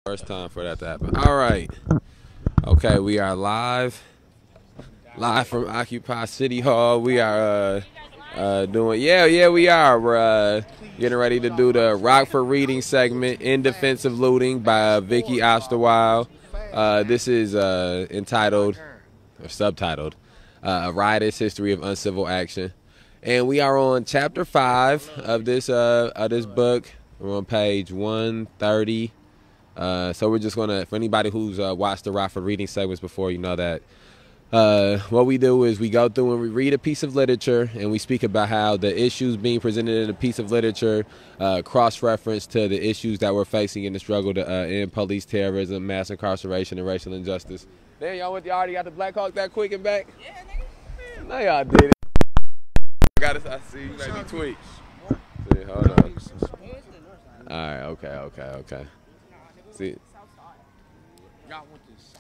First time for that to happen. All right. Okay, we are live from Occupy City Hall. We are doing, we are. We're getting ready to do the Rockford reading segment, In Defense of Looting by Vicky Osterwile. This is entitled, or subtitled, A Riotous History of Uncivil Action. And we are on chapter 5 of this book. We're on page 130. So we're just going to, for anybody who's watched the Rockford reading segments before, you know that what we do is we go through and we read a piece of literature and we speak about how the issues being presented in a piece of literature cross-reference to the issues that we're facing in the struggle to end police terrorism, mass incarceration, and racial injustice. Damn, y'all already got the Black Hawk that quick and back? Yeah, nigga. No, y'all did it. I see you maybe tweet. See, hold on. All right, okay. See.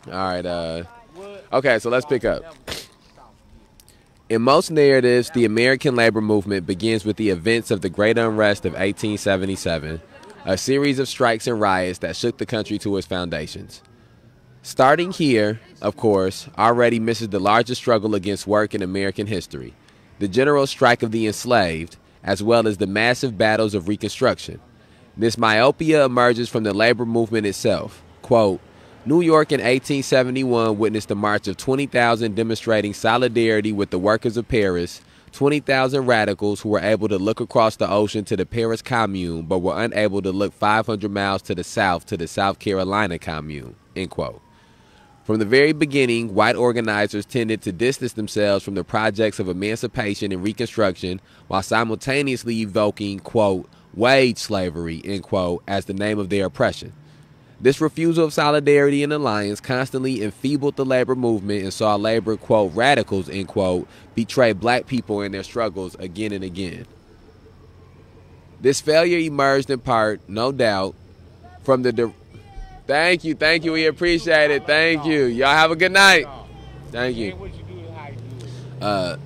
All right, okay, so let's pick up. In most narratives, the American labor movement begins with the events of the Great Unrest of 1877, a series of strikes and riots that shook the country to its foundations. Starting here, of course, already misses the largest struggle against work in American history, the general strike of the enslaved, as well as the massive battles of Reconstruction. This myopia emerges from the labor movement itself. Quote, New York in 1871 witnessed a march of 20,000 demonstrating solidarity with the workers of Paris, 20,000 radicals who were able to look across the ocean to the Paris Commune but were unable to look 500 miles to the South Carolina Commune, end quote. From the very beginning, white organizers tended to distance themselves from the projects of emancipation and Reconstruction while simultaneously evoking, quote, wage slavery, end quote, as the name of their oppression. This refusal of solidarity and alliance constantly enfeebled the labor movement and saw labor, quote, radicals, end quote, betray black people in their struggles again and again. This failure emerged in part, no doubt, from the... Thank you, we appreciate it, thank you. Y'all have a good night. Thank you. The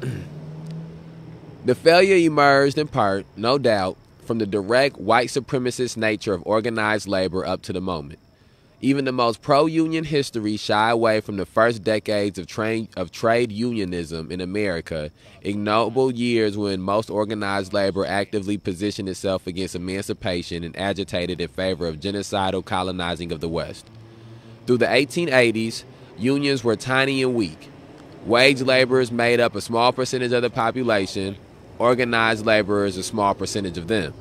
failure emerged in part, no doubt, from the direct white supremacist nature of organized labor up to the moment. Even the most pro-union history shy away from the first decades of trade unionism in America, ignoble years when most organized labor actively positioned itself against emancipation and agitated in favor of genocidal colonizing of the West. Through the 1880s, unions were tiny and weak. Wage laborers made up a small percentage of the population, organized laborers a small percentage of them.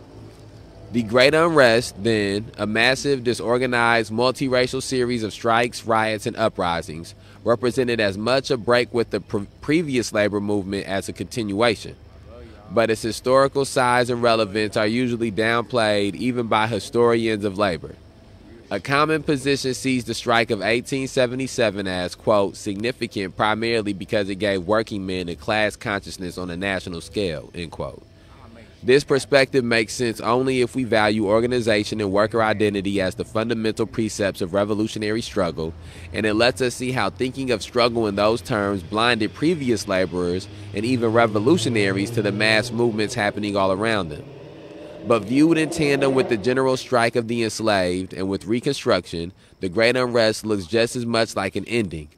The Great Unrest, then, a massive, disorganized, multiracial series of strikes, riots, and uprisings, represented as much a break with the previous labor movement as a continuation. But its historical size and relevance are usually downplayed even by historians of labor. A common position sees the strike of 1877 as, quote, significant primarily because it gave working men a class consciousness on a national scale, end quote. This perspective makes sense only if we value organization and worker identity as the fundamental precepts of revolutionary struggle, and it lets us see how thinking of struggle in those terms blinded previous laborers and even revolutionaries to the mass movements happening all around them. But viewed in tandem with the general strike of the enslaved and with Reconstruction, the Great Unrest looks just as much like an ending,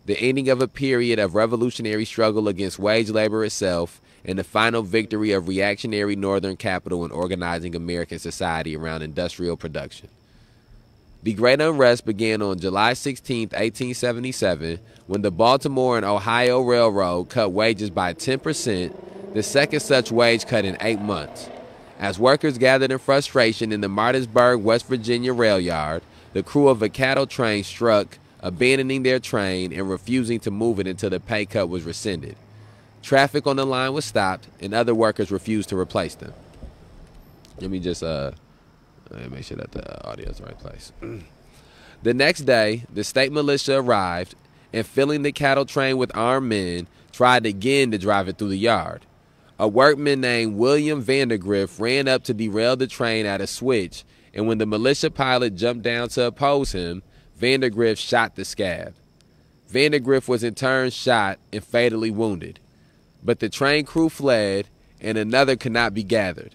the ending of a period of revolutionary struggle against wage labor itself, and the final victory of reactionary Northern capital in organizing American society around industrial production. The Great Unrest began on July 16, 1877, when the Baltimore and Ohio Railroad cut wages by 10%, the second such wage cut in 8 months. As workers gathered in frustration in the Martinsburg, West Virginia rail yard, the crew of a cattle train struck, abandoning their train and refusing to move it until the pay cut was rescinded. Traffic on the line was stopped, and other workers refused to replace them. Let me just make sure that the audio is in the right place. The next day, the state militia arrived, and filling the cattle train with armed men, tried again to drive it through the yard. A workman named William Vandergrift ran up to derail the train at a switch, and when the militia pilot jumped down to oppose him, Vandergrift shot the scab. Vandergrift was in turn shot and fatally wounded. But the train crew fled, and another could not be gathered.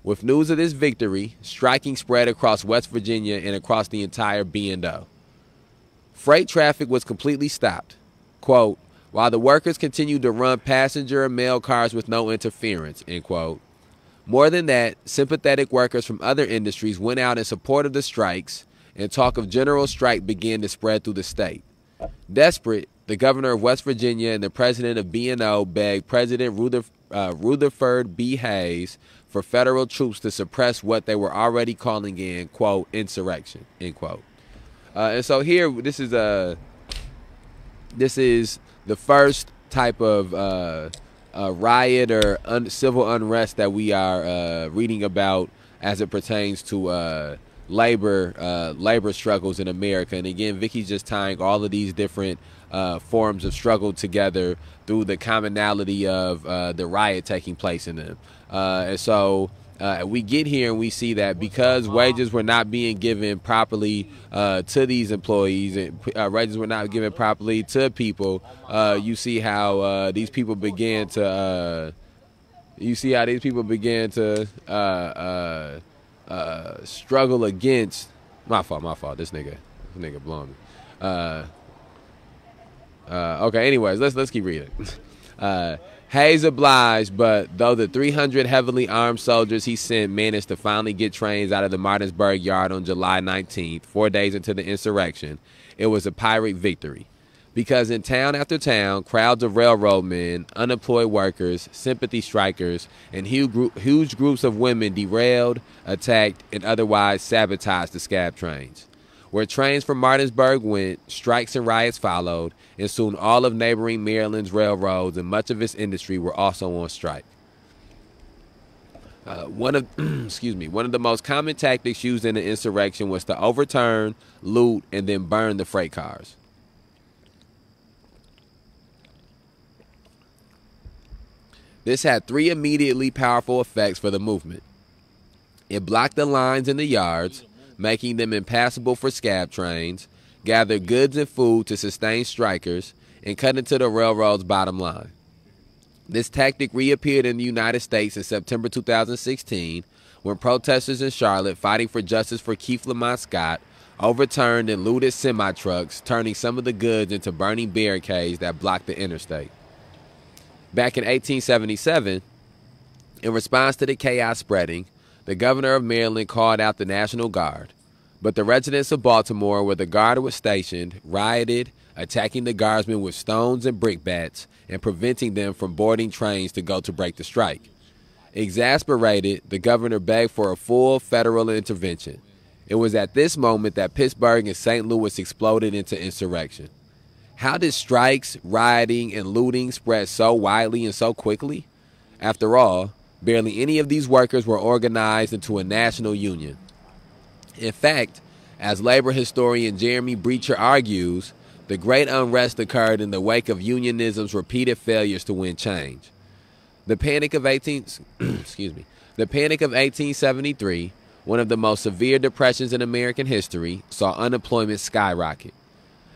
With news of this victory, striking spread across West Virginia and across the entire B&O. Freight traffic was completely stopped. Quote, while the workers continued to run passenger and mail cars with no interference, end quote. More than that, sympathetic workers from other industries went out in support of the strikes, and talk of general strike began to spread through the state. Desperate, the governor of West Virginia and the president of B&O begged President Rutherford B. Hayes for federal troops to suppress what they were already calling in, quote, insurrection, end quote. And so here, this is the first type of riot or civil unrest that we are reading about as it pertains to labor struggles in America. And again, Vicky's just tying all of these different forms of struggle together through the commonality of the riot taking place in them. And so we get here and we see that because wages were not being given properly to these employees, and wages were not given properly to people, you see how these people began to struggle against. My fault. This nigga blowing me. Okay. Anyways, let's keep reading. Hayes obliged, but though the 300 heavily armed soldiers he sent managed to finally get trains out of the Martinsburg Yard on July 19th, 4 days into the insurrection, it was a Pyrrhic victory. Because in town after town, crowds of railroad men, unemployed workers, sympathy strikers, and huge groups of women derailed, attacked, and otherwise sabotaged the scab trains. Where trains from Martinsburg went, strikes and riots followed, and soon all of neighboring Maryland's railroads and much of its industry were also on strike. One of the most common tactics used in the insurrection was to overturn, loot, and then burn the freight cars. This had three immediately powerful effects for the movement. It blocked the lines in the yards, making them impassable for scab trains, gathered goods and food to sustain strikers, and cut into the railroad's bottom line. This tactic reappeared in the United States in September 2016 when protesters in Charlotte fighting for justice for Keith Lamont Scott overturned and looted semi-trucks, turning some of the goods into burning barricades that blocked the interstate. Back in 1877, in response to the chaos spreading, the governor of Maryland called out the National Guard, but the residents of Baltimore, where the Guard was stationed, rioted, attacking the guardsmen with stones and brickbats and preventing them from boarding trains to go to break the strike. Exasperated, the governor begged for a full federal intervention. It was at this moment that Pittsburgh and St. Louis exploded into insurrection. How did strikes, rioting, and looting spread so widely and so quickly? After all, barely any of these workers were organized into a national union. In fact, as labor historian Jeremy Breacher argues, the great unrest occurred in the wake of unionism's repeated failures to win change. The Panic of 1873, one of the most severe depressions in American history, saw unemployment skyrocket.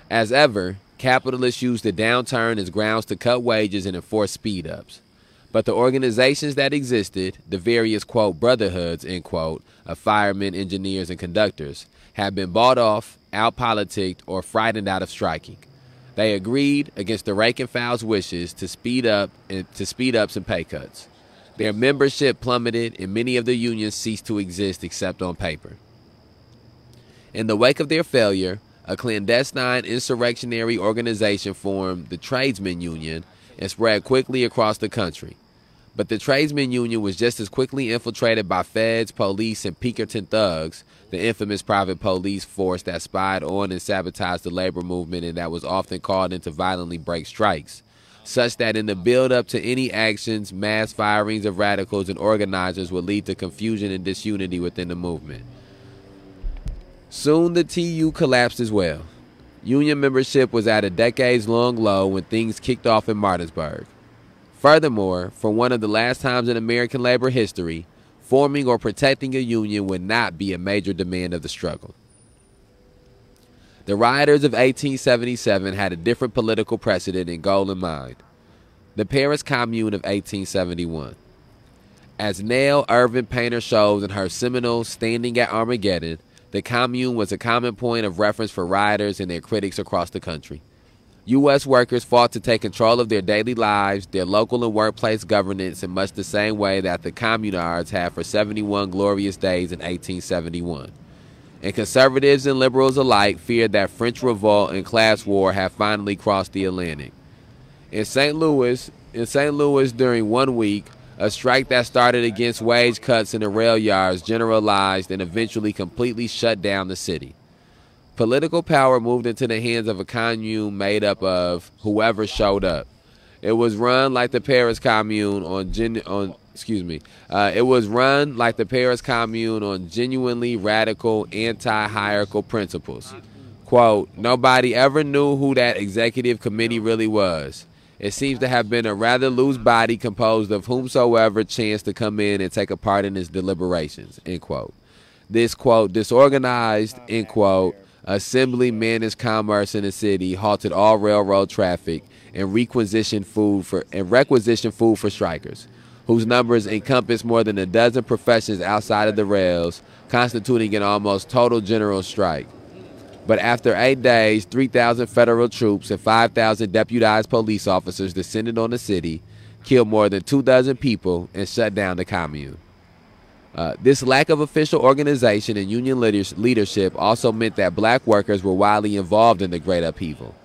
As ever, capitalists used the downturn as grounds to cut wages and enforce speed-ups. But the organizations that existed, the various, quote, brotherhoods, end quote, of firemen, engineers, and conductors, had been bought off, out-politicked, or frightened out of striking. They agreed, against the rank and file's wishes, to speed-ups and pay cuts. Their membership plummeted, and many of the unions ceased to exist except on paper. In the wake of their failure, a clandestine insurrectionary organization formed the Tradesmen Union and spread quickly across the country. But the Tradesmen Union was just as quickly infiltrated by feds, police, and Pinkerton thugs, the infamous private police force that spied on and sabotaged the labor movement and that was often called in to violently break strikes, such that in the build-up to any actions, mass firings of radicals and organizers would lead to confusion and disunity within the movement. Soon the TU collapsed as well. Union membership was at a decades-long low when things kicked off in Martinsburg. Furthermore, for one of the last times in American labor history, forming or protecting a union would not be a major demand of the struggle. The rioters of 1877 had a different political precedent and goal in mind: the Paris Commune of 1871. As Nell Irvin Painter shows in her seminal Standing at Armageddon, the commune was a common point of reference for rioters and their critics across the country. U.S. workers fought to take control of their daily lives, their local and workplace governance in much the same way that the communards had for 71 glorious days in 1871. And conservatives and liberals alike feared that French revolt and class war had finally crossed the Atlantic. In St. Louis during 1 week, a strike that started against wage cuts in the rail yards generalized and eventually completely shut down the city. Political power moved into the hands of a commune made up of whoever showed up. It was run like the Paris Commune on genuinely radical anti-hierarchical principles. Quote, nobody ever knew who that executive committee really was. It seems to have been a rather loose body composed of whomsoever chanced to come in and take a part in its deliberations, end quote. This, quote, disorganized, end quote, assembly managed commerce in the city, halted all railroad traffic, and requisitioned food for strikers, whose numbers encompassed more than a dozen professions outside of the rails, constituting an almost total general strike. But after 8 days, 3,000 federal troops and 5,000 deputized police officers descended on the city, killed more than 24 people, and shut down the commune. This lack of official organization and union leadership also meant that black workers were widely involved in the great upheaval.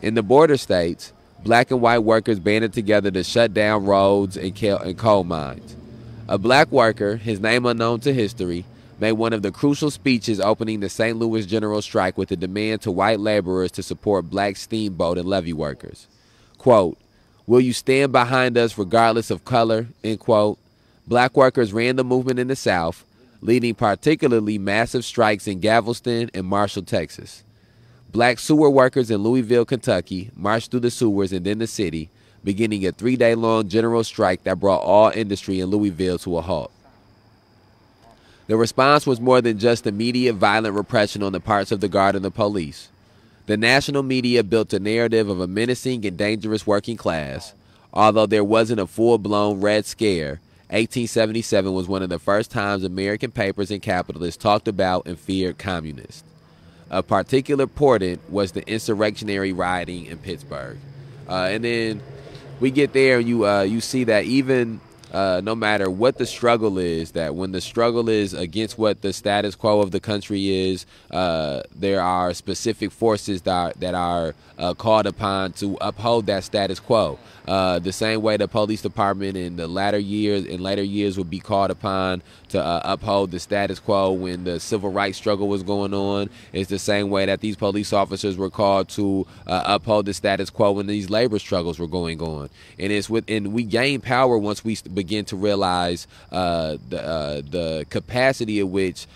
In the border states, black and white workers banded together to shut down roads and coal mines. A black worker, his name unknown to history, made one of the crucial speeches opening the St. Louis general strike with a demand to white laborers to support black steamboat and levee workers. Quote, will you stand behind us regardless of color, end quote. Black workers ran the movement in the South, leading particularly massive strikes in Galveston and Marshall, Texas. Black sewer workers in Louisville, Kentucky marched through the sewers and then the city, beginning a 3-day-long general strike that brought all industry in Louisville to a halt. The response was more than just immediate violent repression on the parts of the Guard and the police. The national media built a narrative of a menacing and dangerous working class. Although there wasn't a full-blown Red Scare, 1877 was one of the first times American papers and capitalists talked about and feared communists. A particular portent was the insurrectionary rioting in Pittsburgh. And then we get there and you see that even no matter what the struggle is, that when the struggle is against what the status quo of the country is, there are specific forces that are called upon to uphold that status quo. The same way the police department in later years would be called upon to uphold the status quo when the civil rights struggle was going on, is the same way that these police officers were called to uphold the status quo when these labor struggles were going on. And we gain power once we begin to realize the capacity at which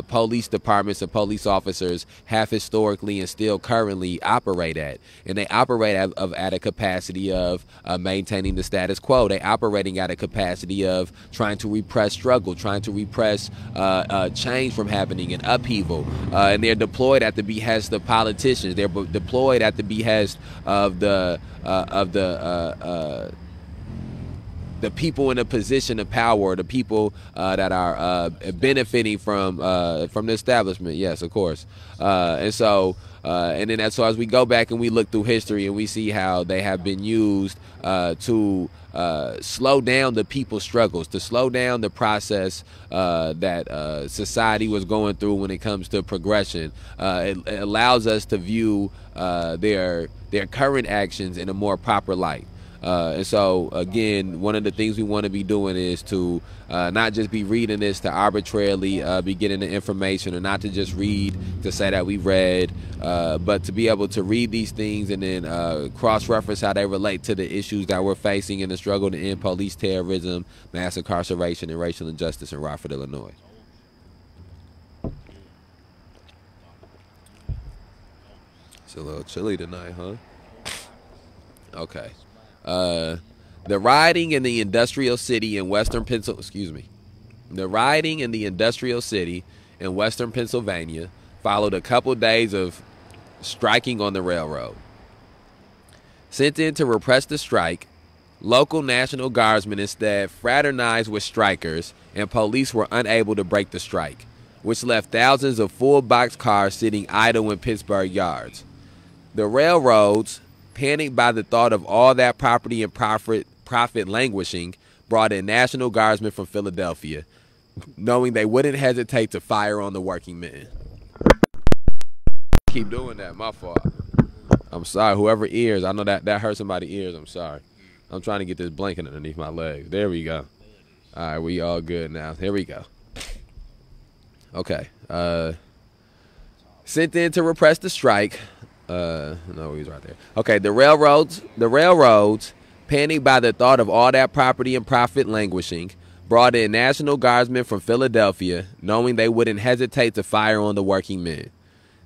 police departments and police officers have historically and still currently operate at. And they operate at a capacity of maintaining the status quo. They're operating at a capacity of trying to repress struggle, trying to repress change from happening and upheaval. And they're deployed at the behest of politicians. They're deployed at the behest of the people in a position of power, the people that are benefiting from the establishment. Yes, of course. So as we go back and we look through history and we see how they have been used to slow down the people's struggles, to slow down the process that society was going through when it comes to progression. It allows us to view their current actions in a more proper light. And so, again, one of the things we want to be doing is to not just be reading this to arbitrarily be getting the information, or not to just read to say that we read, but to be able to read these things and then cross-reference how they relate to the issues that we're facing in the struggle to end police terrorism, mass incarceration, and racial injustice in Rockford, Illinois. It's a little chilly tonight, huh? Okay. The rioting in the industrial city in western Pennsylvania followed a couple days of striking on the railroad. Sent in to repress the strike, Local National Guardsmen instead fraternized with strikers, and police were unable to break the strike, which left thousands of full box cars sitting idle in Pittsburgh yards. The railroads, panicked by the thought of all that property and profit languishing, brought in National Guardsmen from Philadelphia, knowing they wouldn't hesitate to fire on the working men. Keep doing that, my fault. I'm sorry, whoever ears, I know that hurt somebody's ears, I'm sorry. I'm trying to get this blanket underneath my legs. There we go. All right, we all good now. Here we go. Okay. Sent in to repress the strike. No, he's right there. Okay, the railroads, panicked by the thought of all that property and profit languishing, brought in National Guardsmen from Philadelphia, knowing they wouldn't hesitate to fire on the working men.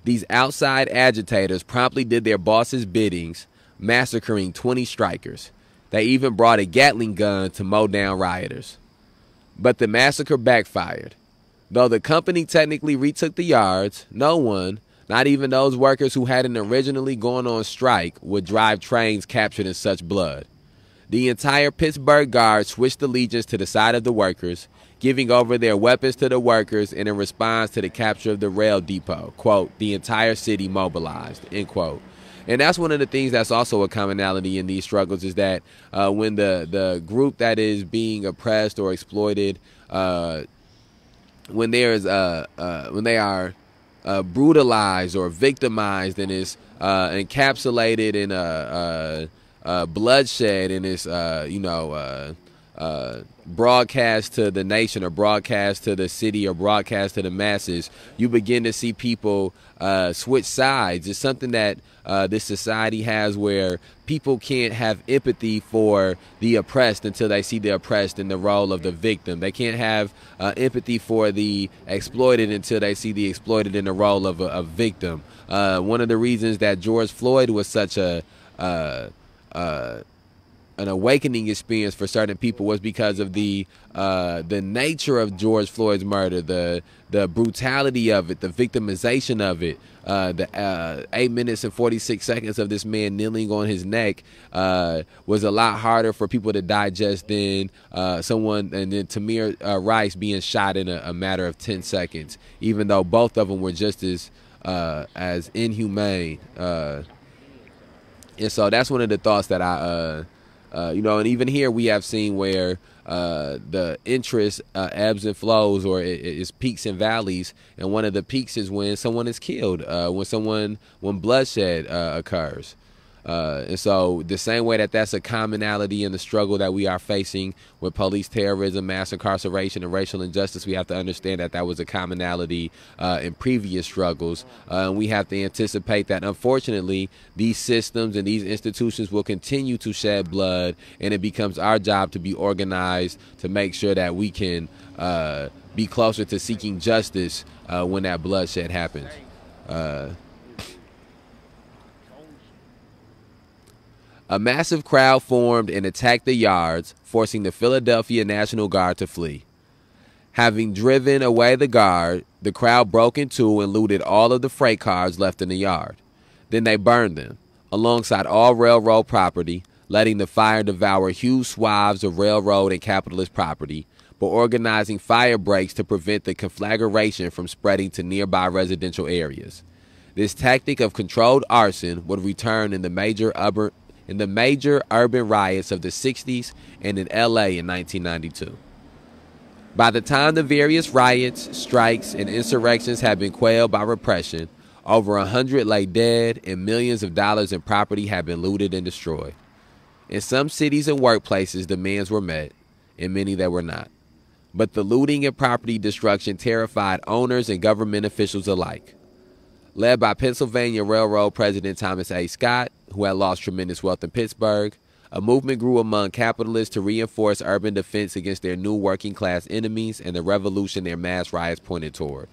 These outside agitators promptly did their boss's biddings, massacring 20 strikers. They even brought a Gatling gun to mow down rioters. But the massacre backfired. Though the company technically retook the yards, no one, not even those workers who hadn't originally gone on strike, would drive trains captured in such blood. The entire Pittsburgh Guard switched allegiance to the side of the workers, giving over their weapons to the workers, and in response to the capture of the rail depot, quote, the entire city mobilized, end quote. And that's one of the things that's also a commonality in these struggles is that when the group that is being oppressed or exploited, when they are brutalized or victimized and is encapsulated in bloodshed and is broadcast to the nation or broadcast to the city or broadcast to the masses, you begin to see people switch sides. It's something that this society has where people can't have empathy for the oppressed until they see the oppressed in the role of the victim. They can't have empathy for the exploited until they see the exploited in the role of a victim. One of the reasons that George Floyd was such an awakening experience for certain people was because of the nature of George Floyd's murder, the brutality of it, the victimization of it. The 8 minutes and 46 seconds of this man kneeling on his neck was a lot harder for people to digest than someone, and then Tamir Rice being shot in a matter of 10 seconds, even though both of them were just as inhumane. And so that's one of the thoughts that and even here we have seen where the interest ebbs and flows, or it's peaks and valleys. And one of the peaks is when someone is killed, when bloodshed occurs. And so the same way that's a commonality in the struggle that we are facing with police terrorism, mass incarceration, and racial injustice, we have to understand that was a commonality in previous struggles. We have to anticipate that, unfortunately, these systems and these institutions will continue to shed blood, and it becomes our job to be organized to make sure that we can be closer to seeking justice when that bloodshed happens. A massive crowd formed and attacked the yards, forcing the Philadelphia National Guard to flee. Having driven away the guard, the crowd broke into and looted all of the freight cars left in the yard. Then they burned them, alongside all railroad property, letting the fire devour huge swaths of railroad and capitalist property, but organizing fire breaks to prevent the conflagration from spreading to nearby residential areas. This tactic of controlled arson would return in the major urban riots of the 60s and in L.A. in 1992. By the time the various riots, strikes, and insurrections had been quelled by repression, over 100 lay dead and millions of dollars in property had been looted and destroyed. In some cities and workplaces, demands were met, in many that were not. But the looting and property destruction terrified owners and government officials alike. Led by Pennsylvania Railroad President Thomas A. Scott, who had lost tremendous wealth in Pittsburgh, a movement grew among capitalists to reinforce urban defense against their new working-class enemies and the revolution their mass riots pointed toward.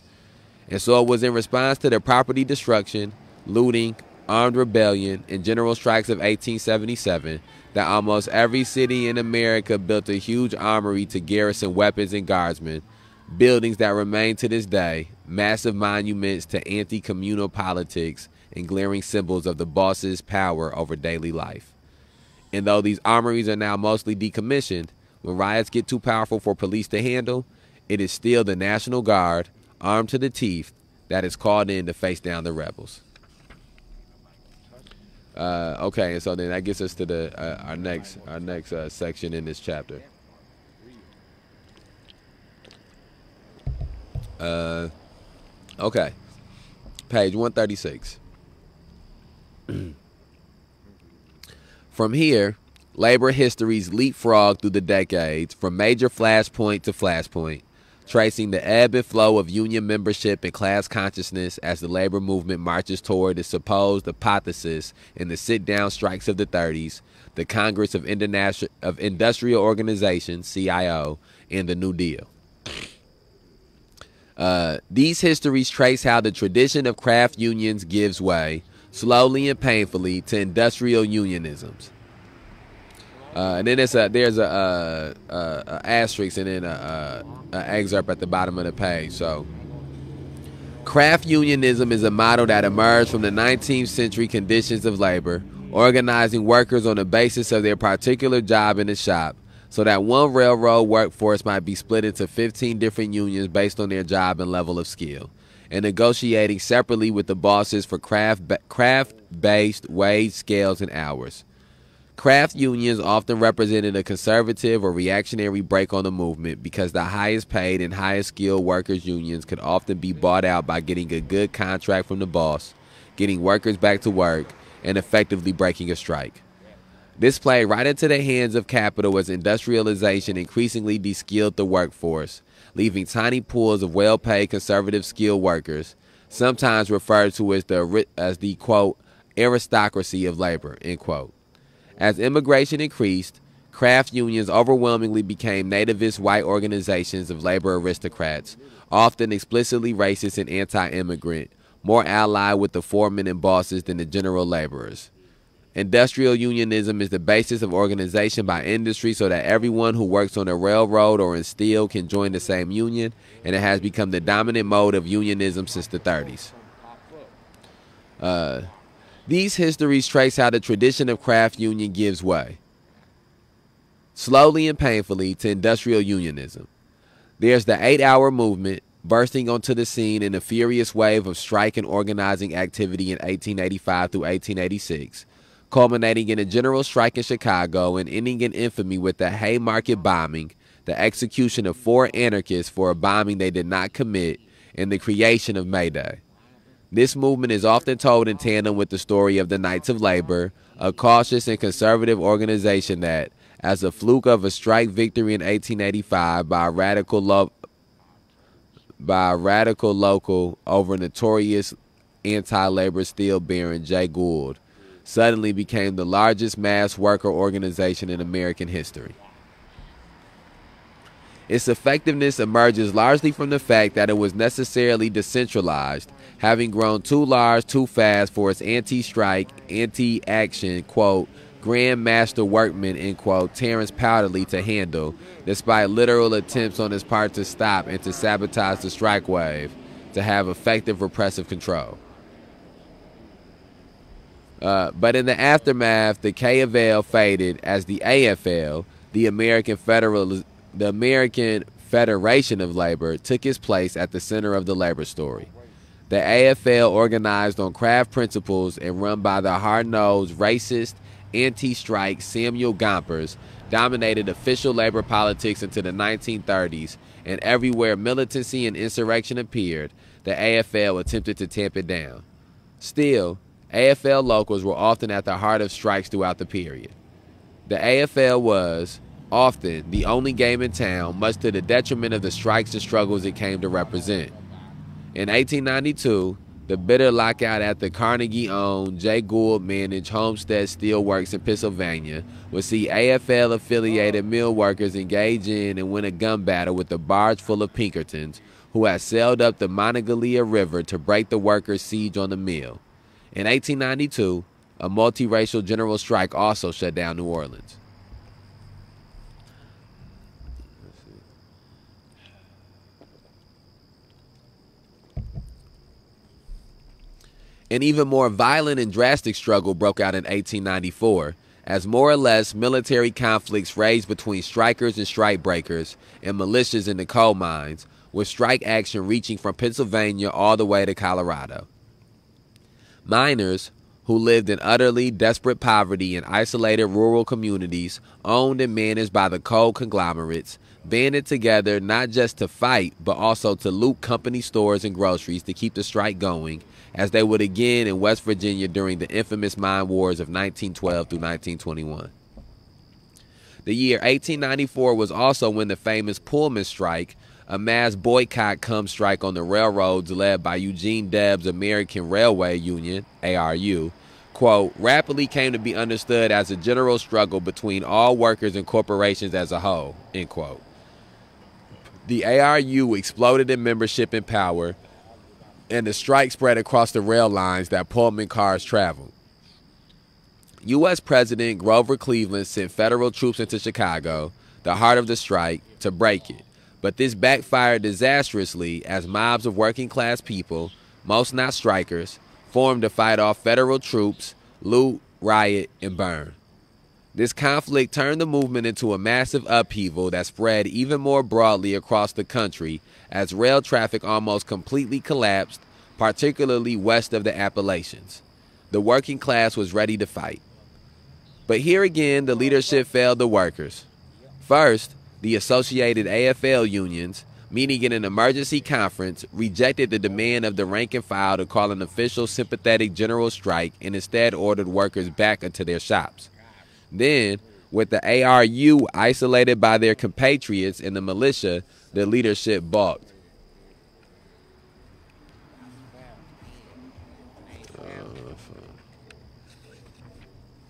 And so it was in response to their property destruction, looting, armed rebellion, and general strikes of 1877 that almost every city in America built a huge armory to garrison weapons and guardsmen, buildings that remain to this day massive monuments to anti-communal politics and glaring symbols of the boss's power over daily life. And though these armories are now mostly decommissioned, when riots get too powerful for police to handle, it is still the National Guard, armed to the teeth, that is called in to face down the rebels. Okay, and so then that gets us to the our next section in this chapter. Okay, page 136. From here, labor histories leapfrog through the decades from major flashpoint to flashpoint, tracing the ebb and flow of union membership and class consciousness as the labor movement marches toward its supposed apotheosis in the sit-down strikes of the 30s, the Congress of Industrial Organizations, CIO, and the New Deal. These histories trace how the tradition of craft unions gives way, slowly and painfully, to industrial unionisms. And then there's a asterisk and then an excerpt at the bottom of the page. So, craft unionism is a model that emerged from the 19th century conditions of labor, organizing workers on the basis of their particular job in the shop, so that one railroad workforce might be split into 15 different unions based on their job and level of skill, and negotiating separately with the bosses for craft-based wage scales and hours. Craft unions often represented a conservative or reactionary break on the movement because the highest paid and highest skilled workers' unions could often be bought out by getting a good contract from the boss, getting workers back to work, and effectively breaking a strike. This played right into the hands of capital as industrialization increasingly de-skilled the workforce, leaving tiny pools of well-paid conservative skilled workers, sometimes referred to as the quote, aristocracy of labor, end quote. As immigration increased, craft unions overwhelmingly became nativist white organizations of labor aristocrats, often explicitly racist and anti-immigrant, more allied with the foremen and bosses than the general laborers. Industrial unionism is the basis of organization by industry so that everyone who works on a railroad or in steel can join the same union, and it has become the dominant mode of unionism since the 30s. These histories trace how the tradition of craft union gives way, slowly and painfully, to industrial unionism. There's the 8-hour movement, bursting onto the scene in a furious wave of strike and organizing activity in 1885 through 1886, culminating in a general strike in Chicago and ending in infamy with the Haymarket bombing, the execution of 4 anarchists for a bombing they did not commit, and the creation of May Day. This movement is often told in tandem with the story of the Knights of Labor, a cautious and conservative organization that, as a fluke of a strike victory in 1885 by a radical local over notorious anti-labor steel baron Jay Gould, suddenly became the largest mass worker organization in American history. Its effectiveness emerges largely from the fact that it was necessarily decentralized, having grown too large too fast for its anti-strike, anti-action, quote, Grand Master workman, end quote, Terence Powderly to handle, despite literal attempts on his part to stop and to sabotage the strike wave, to have effective repressive control. But in the aftermath, the KFL faded as the AFL, the American Federation of Labor, took its place at the center of the labor story. The AFL, organized on craft principles and run by the hard-nosed, racist, anti-strike Samuel Gompers, dominated official labor politics into the 1930s, and everywhere militancy and insurrection appeared, the AFL attempted to tamp it down. Still, AFL locals were often at the heart of strikes throughout the period. The AFL was, often, the only game in town, much to the detriment of the strikes and struggles it came to represent. In 1892, the bitter lockout at the Carnegie-owned Jay Gould-managed Homestead Steelworks in Pennsylvania would see AFL-affiliated mill workers engage in and win a gun battle with a barge full of Pinkertons, who had sailed up the Monongahela River to break the workers' siege on the mill. In 1892, a multiracial general strike also shut down New Orleans. An even more violent and drastic struggle broke out in 1894 as more or less military conflicts raged between strikers and strikebreakers and militias in the coal mines, with strike action reaching from Pennsylvania all the way to Colorado. Miners, who lived in utterly desperate poverty in isolated rural communities owned and managed by the coal conglomerates, banded together not just to fight, but also to loot company stores and groceries to keep the strike going, as they would again in West Virginia during the infamous mine wars of 1912 through 1921. The year 1894 was also when the famous Pullman strike, a mass boycott-cum strike on the railroads led by Eugene Debs' American Railway Union, ARU, quote, rapidly came to be understood as a general struggle between all workers and corporations as a whole, end quote. The ARU exploded in membership and power, and the strike spread across the rail lines that Pullman cars traveled. U.S. President Grover Cleveland sent federal troops into Chicago, the heart of the strike, to break it. But this backfired disastrously as mobs of working-class people, most not strikers, formed to fight off federal troops, loot, riot, and burn. This conflict turned the movement into a massive upheaval that spread even more broadly across the country as rail traffic almost completely collapsed, particularly west of the Appalachians. The working class was ready to fight. But here again, the leadership failed the workers. First, the associated AFL unions, meeting in an emergency conference, rejected the demand of the rank and file to call an official sympathetic general strike and instead ordered workers back into their shops. Then, with the ARU isolated by their compatriots and the militia, the leadership balked.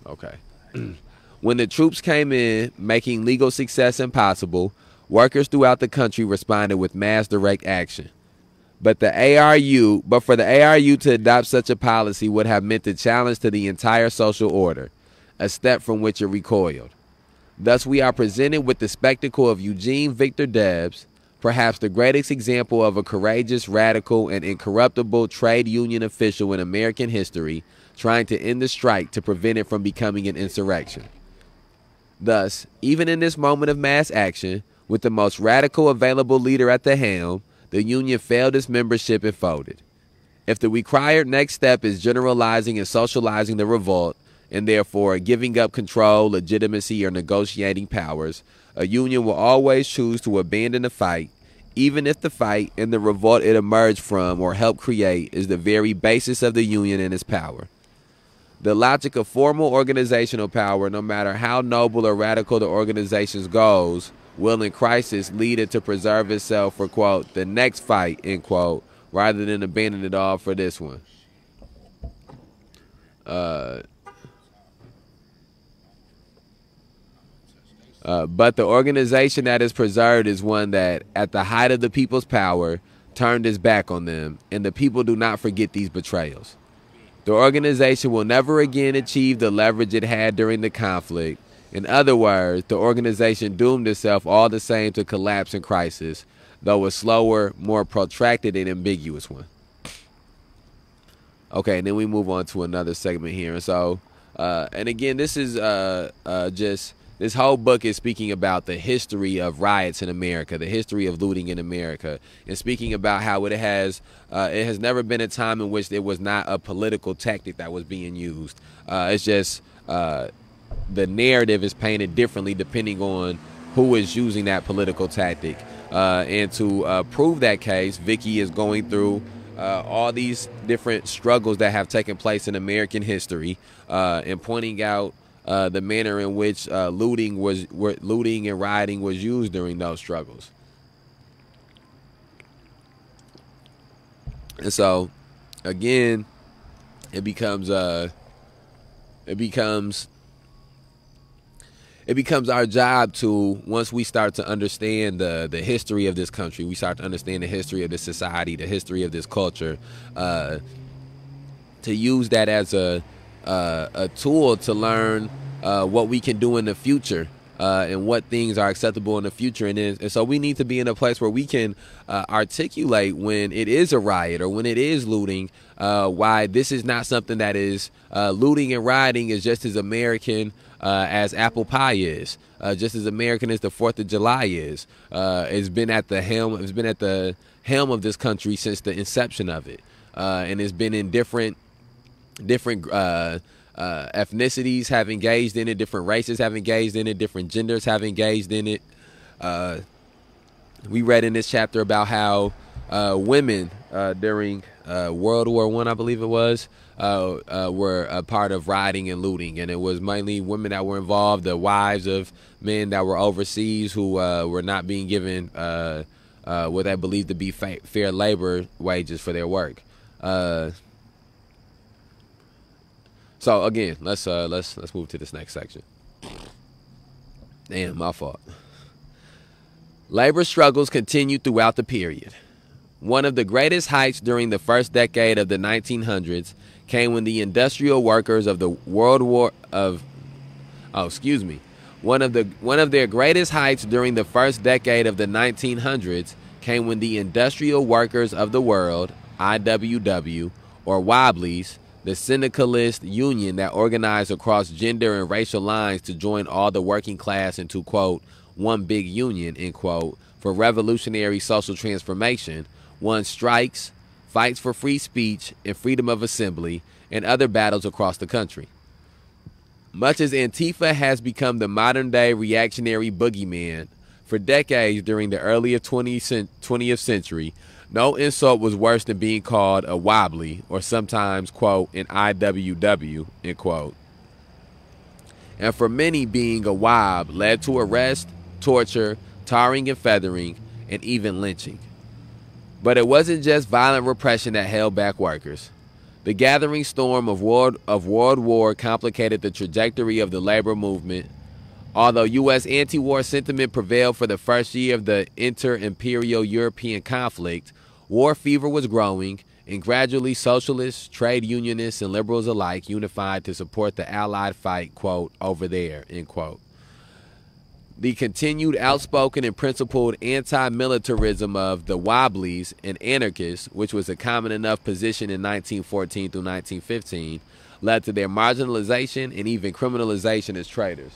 Okay. When the troops came in, making legal success impossible, workers throughout the country responded with mass direct action. But for the ARU to adopt such a policy would have meant a challenge to the entire social order, a step from which it recoiled. Thus, we are presented with the spectacle of Eugene Victor Debs, perhaps the greatest example of a courageous, radical, and incorruptible trade union official in American history, trying to end the strike to prevent it from becoming an insurrection. Thus, even in this moment of mass action, with the most radical available leader at the helm, the union failed its membership and folded. If the required next step is generalizing and socializing the revolt, and therefore giving up control, legitimacy, or negotiating powers, a union will always choose to abandon the fight, even if the fight and the revolt it emerged from or helped create is the very basis of the union and its power. The logic of formal organizational power, no matter how noble or radical the organization's goals, will in crisis lead it to preserve itself for, quote, the next fight, end quote, rather than abandon it all for this one. But the organization that is preserved is one that, at the height of the people's power, turned its back on them, and the people do not forget these betrayals. The organization will never again achieve the leverage it had during the conflict. In other words, the organization doomed itself all the same to collapse and crisis, though a slower, more protracted and ambiguous one. Okay, and then we move on to another segment here. And so, and again, this is this whole book is speaking about the history of riots in America, the history of looting in America, and speaking about how it has never been a time in which it was not a political tactic that was being used. It's just the narrative is painted differently depending on who is using that political tactic. And to prove that case, Vicky is going through all these different struggles that have taken place in American history and pointing out the manner in which looting and rioting was used during those struggles. And so, again, it becomes our job to, once we start to understand the history of this country, we start to understand the history of this society, the history of this culture, to use that as a tool to learn what we can do in the future and what things are acceptable in the future. And so we need to be in a place where we can articulate when it is a riot or when it is looting, why this is not something that is looting and rioting is just as American as apple pie is, just as American as the 4th of July is. It's been at the helm. It's been at the helm of this country since the inception of it, and it's been in different ethnicities have engaged in it, different races have engaged in it, different genders have engaged in it. We read in this chapter about how women during World War I, I believe it was, were a part of rioting and looting, and it was mainly women that were involved, the wives of men that were overseas who were not being given what they believed to be fair labor wages for their work. So again, let's move to this next section. Damn, my fault. Labor struggles continued throughout the period. One of the greatest heights during the first decade of the 1900s came when the industrial workers of the One of their greatest heights during the first decade of the 1900s came when the Industrial Workers of the World, IWW, or Wobblies, the syndicalist union that organized across gender and racial lines to join all the working class into, quote, one big union, end quote, for revolutionary social transformation, won strikes, fights for free speech and freedom of assembly, and other battles across the country. Much as Antifa has become the modern-day reactionary boogeyman, for decades during the early 20th century, no insult was worse than being called a wobbly, or sometimes, quote, an IWW, end quote. And for many, being a wob led to arrest, torture, tarring and feathering, and even lynching. But it wasn't just violent repression that held back workers. The gathering storm of World War complicated the trajectory of the labor movement. Although U.S. anti-war sentiment prevailed for the first year of the inter-imperial European conflict, war fever was growing, and gradually socialists, trade unionists, and liberals alike unified to support the Allied fight, quote, over there, end quote. The continued outspoken and principled anti-militarism of the Wobblies and anarchists, which was a common enough position in 1914 through 1915, led to their marginalization and even criminalization as traitors.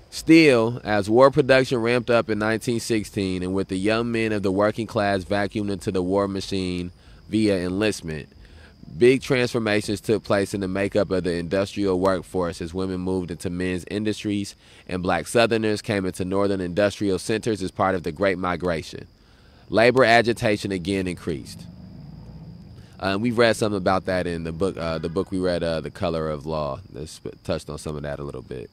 Still, as war production ramped up in 1916 and with the young men of the working class vacuumed into the war machine via enlistment, big transformations took place in the makeup of the industrial workforce as women moved into men's industries and black Southerners came into northern industrial centers as part of the Great Migration. Labor agitation again increased. We read something about that in the book we read, The Color of Law. That's touched on some of that a little bit.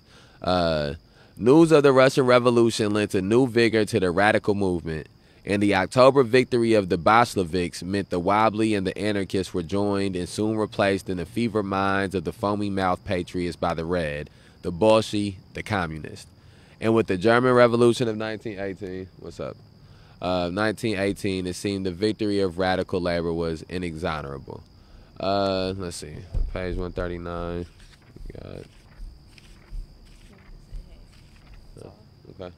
News of the Russian Revolution lent a new vigor to the radical movement, and the October victory of the Bolsheviks meant the wobbly and the anarchists were joined and soon replaced in the fevered minds of the foamy-mouthed patriots by the red, the Bolshevik, the communist. And with the German Revolution of 1918, 1918, it seemed the victory of radical labor was inexorable. Let's see, page 139. Got it. Okay.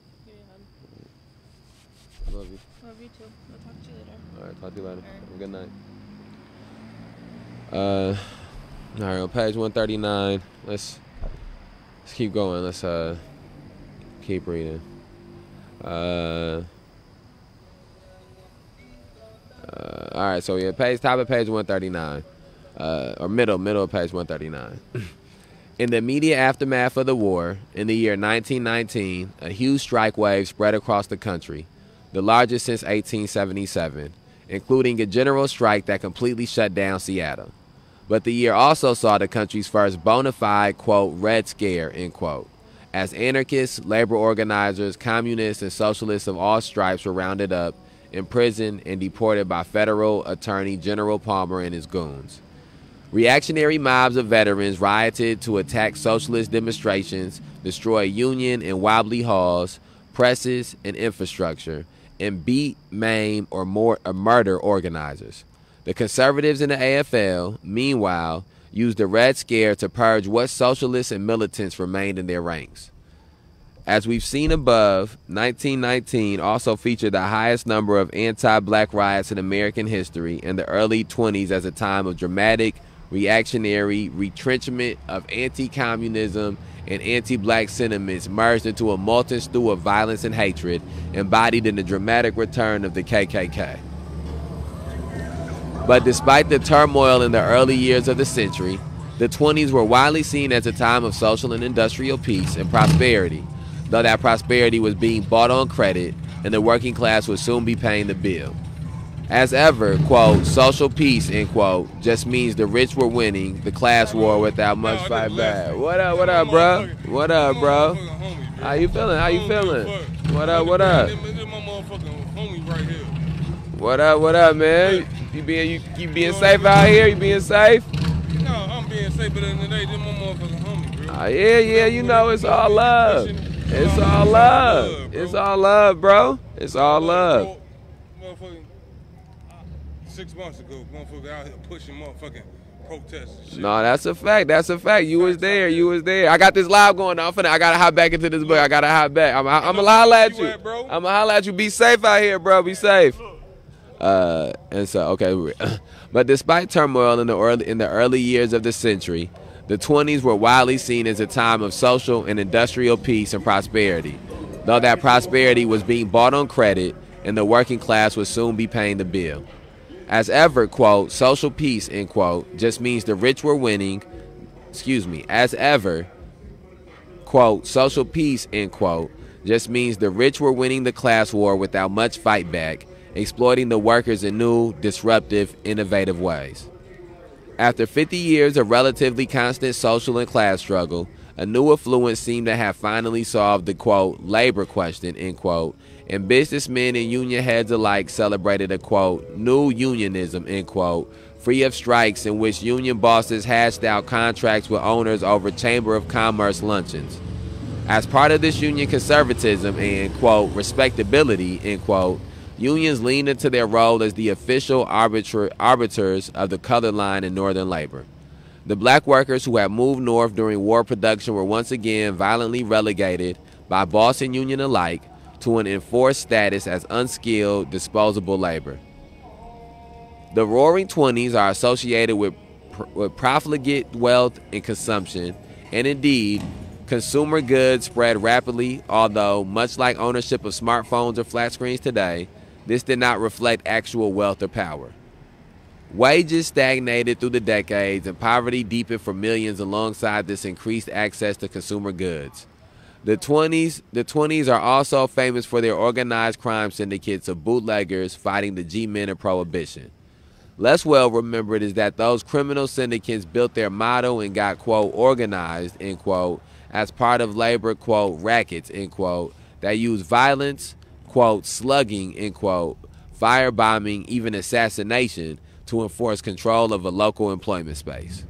I love you. Love you too. I'll talk to you later. All right, talk to you later. All right. Have a good night. All right, on page 139, let's keep going. Let's keep reading. All right, so yeah, top of page 139, or middle of page 139. In the immediate aftermath of the war, in the year 1919, a huge strike wave spread across the country, the largest since 1877, including a general strike that completely shut down Seattle. But the year also saw the country's first bona fide, quote, Red Scare, end quote, as anarchists, labor organizers, communists, and socialists of all stripes were rounded up, imprisoned, and deported by Federal Attorney General Palmer and his goons. Reactionary mobs of veterans rioted to attack socialist demonstrations, destroy union and wobbly halls, presses, and infrastructure, and beat, maim, or murder organizers. The conservatives in the AFL, meanwhile, used the Red Scare to purge what socialists and militants remained in their ranks. As we've seen above, 1919 also featured the highest number of anti-black riots in American history, and the early 20s as a time of dramatic, reactionary retrenchment of anti-communism and anti-black sentiments merged into a molten stew of violence and hatred, embodied in the dramatic return of the KKK. But despite the turmoil in the early years of the century, the 20s were widely seen as a time of social and industrial peace and prosperity, though that prosperity was being bought on credit and the working class would soon be paying the bill. As ever, quote, social peace, end quote, just means the rich were winning the class war without much fight back. What up, bro? What up, bro? How you feeling? How you feeling? What up? What up, man? You being safe out here? You being safe? No, I'm being safe, but in the day, this my motherfucking homie, bro. Yeah, you know it's all love. It's all love. It's all love, bro. It's all love. Motherfucking 6 months ago, motherfucker out here pushing motherfucking protests and shit. No, that's a fact. That's a fact. You was there. You was there. I got this live going on. I gotta hop back into this book. I gotta hop back. I'm gonna holler at you. I'm gonna holler at you. Be safe out here, bro. Be safe. And so, okay. But despite turmoil in the early years of the century, the 20s were widely seen as a time of social and industrial peace and prosperity, though that prosperity was being bought on credit and the working class would soon be paying the bill. As ever, quote, social peace, end quote, just means the rich were winning, as ever, quote, social peace, end quote, just means the rich were winning the class war without much fight back, exploiting the workers in new, disruptive, innovative ways. After 50 years of relatively constant social and class struggle, a new affluence seemed to have finally solved the, quote, labor question, end quote, and businessmen and union heads alike celebrated a, quote, new unionism, end quote, free of strikes in which union bosses hashed out contracts with owners over Chamber of Commerce luncheons. As part of this union conservatism and, quote, respectability, end quote, unions leaned into their role as the official arbiters of the color line in Northern labor. The black workers who had moved north during war production were once again violently relegated by boss and union alike to an enforced status as unskilled, disposable labor. The Roaring Twenties are associated with profligate wealth and consumption, and indeed, consumer goods spread rapidly, although, much like ownership of smartphones or flat screens today, this did not reflect actual wealth or power. Wages stagnated through the decades and poverty deepened for millions alongside this increased access to consumer goods. The 20s are also famous for their organized crime syndicates of bootleggers fighting the G-men of Prohibition. Less well remembered is that those criminal syndicates built their motto and got, quote, organized, end quote, as part of labor, quote, rackets, end quote, that use violence, quote, slugging, end quote, firebombing, even assassination to enforce control of a local employment space.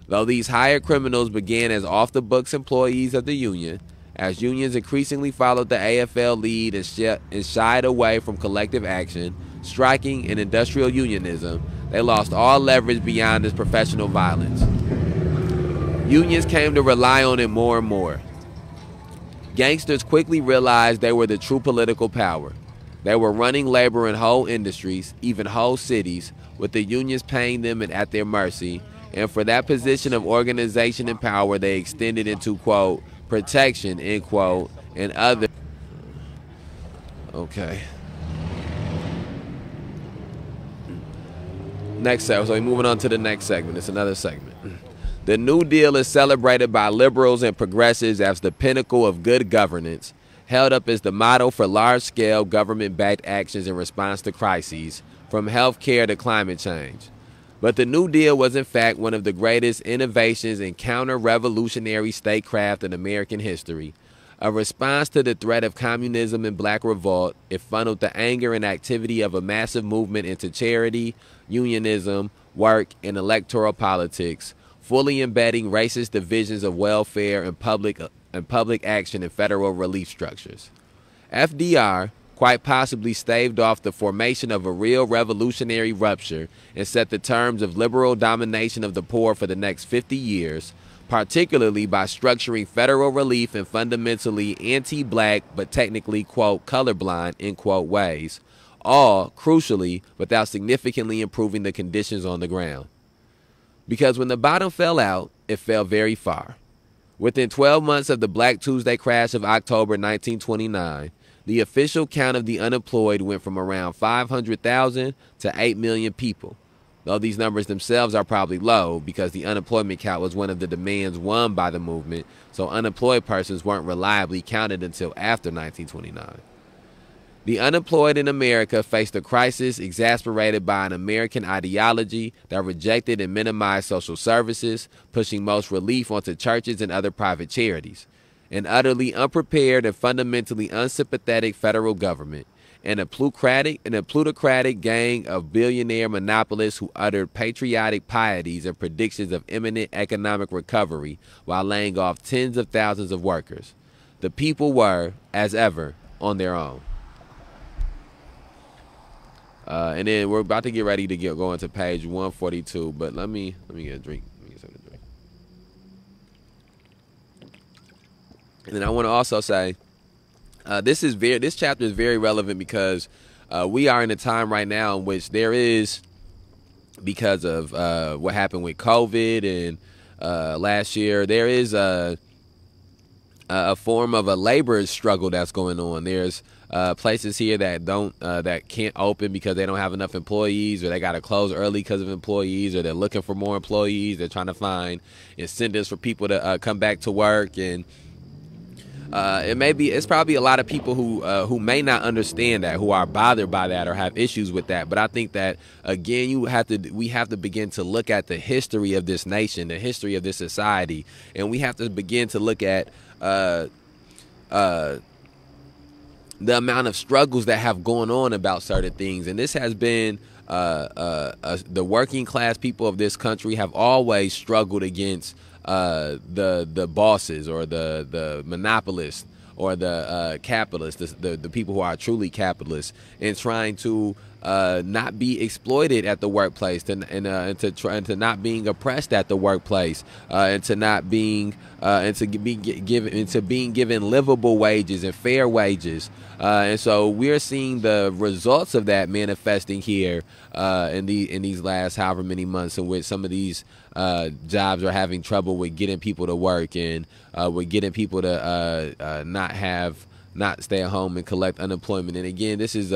Though these hired criminals began as off-the-books employees of the union, as unions increasingly followed the AFL lead and shied away from collective action, striking, and industrial unionism, they lost all leverage beyond this professional violence. Unions came to rely on it more and more. Gangsters quickly realized they were the true political power. They were running labor in whole industries, even whole cities, with the unions paying them and at their mercy, and for that position of organization and power, they extended into, quote, protection, end quote, and other. Okay. Next segment. So we're moving on to the next segment. It's another segment. The New Deal is celebrated by liberals and progressives as the pinnacle of good governance, held up as the model for large-scale government-backed actions in response to crises, from health care to climate change. But the New Deal was in fact one of the greatest innovations in counter-revolutionary statecraft in American history. A response to the threat of communism and black revolt, it funneled the anger and activity of a massive movement into charity, unionism, work, and electoral politics, fully embedding racist divisions of welfare and public action in federal relief structures. FDR, quite possibly staved off the formation of a real revolutionary rupture and set the terms of liberal domination of the poor for the next 50 years, particularly by structuring federal relief in fundamentally anti-black but technically, quote, colorblind, end quote, ways, all, crucially, without significantly improving the conditions on the ground. Because when the bottom fell out, it fell very far. Within 12 months of the Black Tuesday crash of October 1929, the official count of the unemployed went from around 500,000 to 8 million people, though these numbers themselves are probably low because the unemployment count was one of the demands won by the movement, so unemployed persons weren't reliably counted until after 1929. The unemployed in America faced a crisis exacerbated by an American ideology that rejected and minimized social services, pushing most relief onto churches and other private charities, an utterly unprepared and fundamentally unsympathetic federal government, and a plutocratic gang of billionaire monopolists who uttered patriotic pieties and predictions of imminent economic recovery while laying off tens of thousands of workers. The people were, as ever, on their own. And then we're about to get ready to go into page 142, but let me get a drink. Let me get something to drink. And then I want to also say, this chapter is very relevant because we are in a time right now in which there is, because of what happened with COVID and last year, there is a form of a labor struggle that's going on. There's places here that can't open because they don't have enough employees, or they got to close early because of employees, or they're looking for more employees. They're trying to find incentives for people to come back to work, and it's probably a lot of people who may not understand that, who are bothered by that or have issues with that. But I think that again, we have to begin to look at the history of this nation, the history of this society, and we have to begin to look at the amount of struggles that have gone on about certain things. And this has been the working class people of this country have always struggled against the bosses or the monopolists or the capitalists, the people who are truly capitalists, and trying to not be exploited at the workplace, and to not being oppressed at the workplace, and to being given livable wages and fair wages. And so we're seeing the results of that manifesting here in these last however many months, in which some of these jobs are having trouble with getting people to work, and with getting people to not stay at home and collect unemployment. And again, this is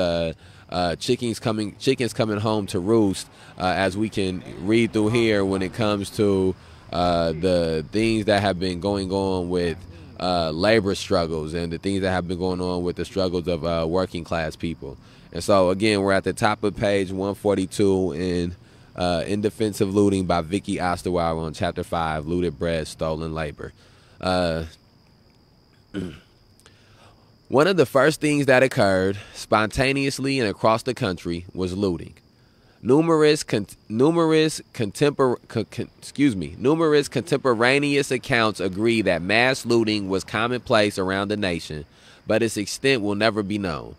chickens coming home to roost, as we can read through here when it comes to the things that have been going on with labor struggles, and the things that have been going on with the struggles of working class people. And so again, we're at the top of page 142 in Defense of Looting by Vicky Osterweiler on chapter 5, Looted Bread, Stolen Labor. One of the first things that occurred spontaneously and across the country was looting. Numerous contemporaneous accounts agree that mass looting was commonplace around the nation, but its extent will never be known.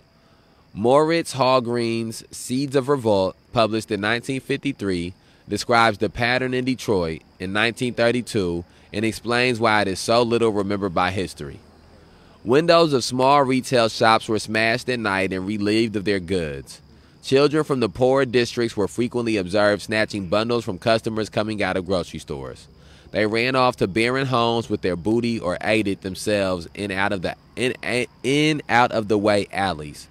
Moritz Hallgreen's Seeds of Revolt, published in 1953, describes the pattern in Detroit in 1932 and explains why it is so little remembered by history. Windows of small retail shops were smashed at night and relieved of their goods. Children from the poorer districts were frequently observed snatching bundles from customers coming out of grocery stores. They ran off to barren homes with their booty or aided themselves in out of the way alleys.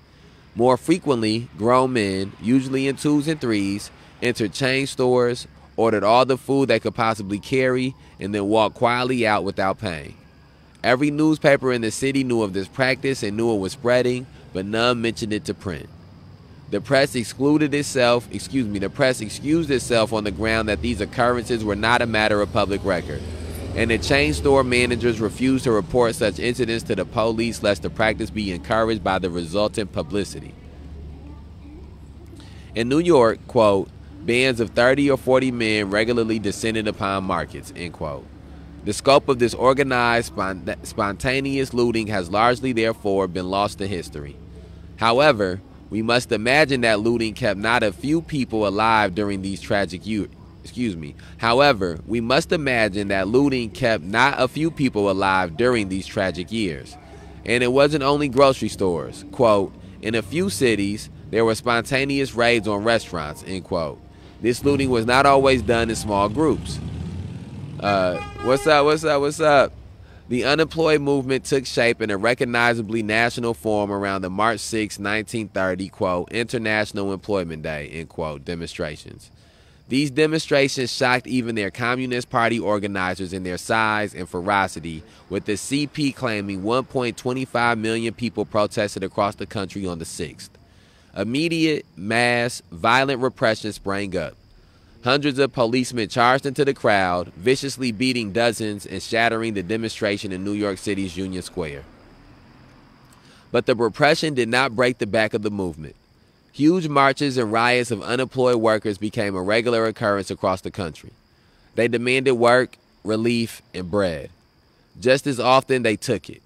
More frequently, grown men, usually in twos and threes, entered chain stores, ordered all the food they could possibly carry, and then walked quietly out without paying. Every newspaper in the city knew of this practice and knew it was spreading, but none mentioned it to print. The press excused itself on the ground that these occurrences were not a matter of public record, and the chain store managers refused to report such incidents to the police lest the practice be encouraged by the resultant publicity. In New York, quote, bands of 30 or 40 men regularly descended upon markets, end quote. The scope of this organized, spontaneous looting has largely, therefore, been lost to history. However, we must imagine that looting kept not a few people alive during these tragic years. However, we must imagine that looting kept not a few people alive during these tragic years. And it wasn't only grocery stores. Quote, in a few cities, there were spontaneous raids on restaurants, end quote. This looting was not always done in small groups. What's up? The unemployed movement took shape in a recognizably national form around the March 6, 1930, quote, International Employment Day, end quote, demonstrations. These demonstrations shocked even their Communist Party organizers in their size and ferocity, with the CP claiming 1.25 million people protested across the country on the 6th. Immediate, mass, violent repression sprang up. Hundreds of policemen charged into the crowd, viciously beating dozens and shattering the demonstration in New York City's Union Square. But the repression did not break the back of the movement. Huge marches and riots of unemployed workers became a regular occurrence across the country. They demanded work, relief, and bread. Just as often, they took it.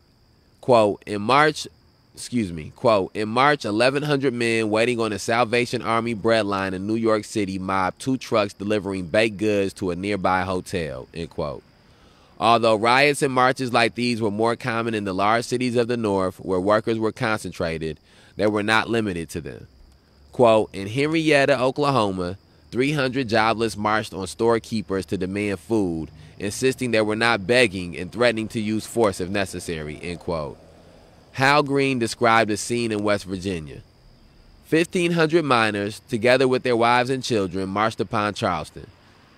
Quote, in March, 1,100 men waiting on the Salvation Army bread line in New York City mobbed 2 trucks delivering baked goods to a nearby hotel, end quote. Although riots and marches like these were more common in the large cities of the North where workers were concentrated, they were not limited to them. Quote, in Henrietta, Oklahoma, 300 jobless marched on storekeepers to demand food, insisting they were not begging and threatening to use force if necessary, end quote. Hal Green described a scene in West Virginia. 1,500 miners, together with their wives and children, marched upon Charleston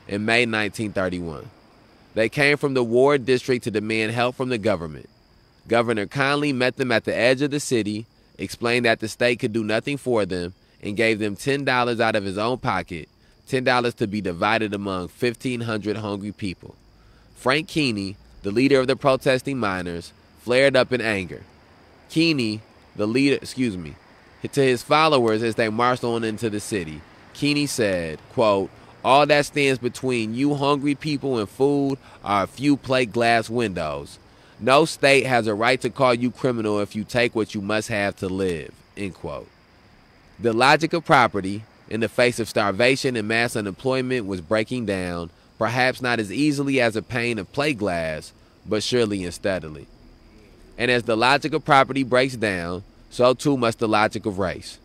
in May 1931. They came from the Ward District to demand help from the government. Governor Conley met them at the edge of the city, explained that the state could do nothing for them, and gave them $10 out of his own pocket, $10 to be divided among 1,500 hungry people. Frank Keeney, the leader of the protesting miners, flared up in anger. Keeney, to his followers as they marched on into the city, Keeney said, quote, all that stands between you hungry people and food are a few plate glass windows. No state has a right to call you criminal if you take what you must have to live, end quote. The logic of property in the face of starvation and mass unemployment was breaking down, perhaps not as easily as a pane of plate glass, but surely and steadily. And as the logic of property breaks down, so too must the logic of race.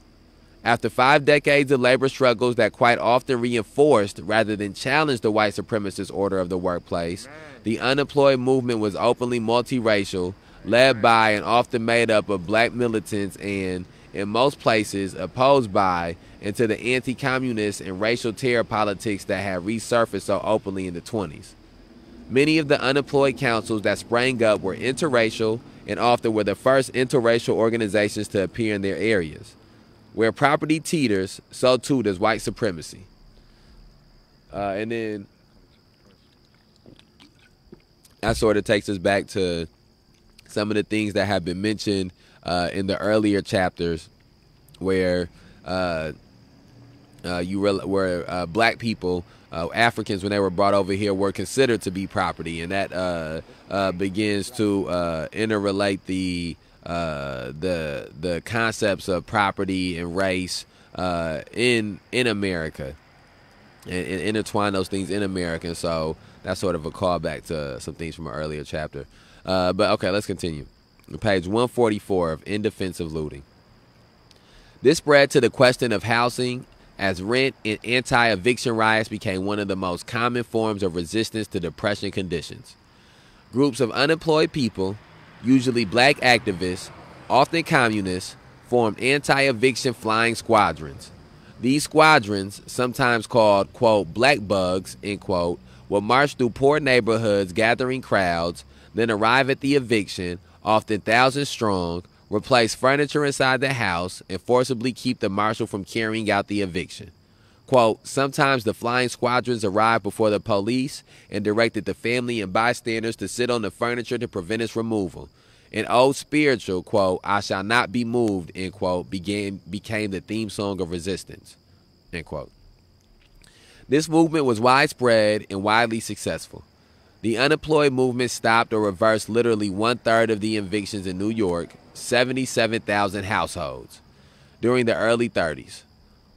After 5 decades of labor struggles that quite often reinforced rather than challenged the white supremacist order of the workplace, the unemployed movement was openly multiracial, led by and often made up of black militants and, in most places, opposed by and to the anti-communist and racial terror politics that had resurfaced so openly in the 20s. Many of the unemployed councils that sprang up were interracial and often were the first interracial organizations to appear in their areas. Where property teeters, so too does white supremacy. And then that sort of takes us back to some of the things that have been mentioned in the earlier chapters where black people, Africans, when they were brought over here, were considered to be property, and that begins to interrelate the concepts of property and race in America, and intertwine those things in America. And so that's sort of a callback to some things from an earlier chapter. But okay, let's continue. Page 144 of In Defense of Looting. This spread to the question of housing as rent and anti-eviction riots became one of the most common forms of resistance to depression conditions. Groups of unemployed people, usually black activists, often communists, formed anti-eviction flying squadrons. These squadrons, sometimes called, quote, black bugs, end quote, will march through poor neighborhoods gathering crowds, then arrive at the eviction, often thousands strong, replace furniture inside the house, and forcibly keep the marshal from carrying out the eviction. Quote, sometimes the flying squadrons arrived before the police and directed the family and bystanders to sit on the furniture to prevent its removal. An old spiritual, quote, I shall not be moved, end quote, became the theme song of resistance, end quote. This movement was widespread and widely successful. The unemployed movement stopped or reversed literally 1/3 of the evictions in New York, 77,000 households. during the early 30s.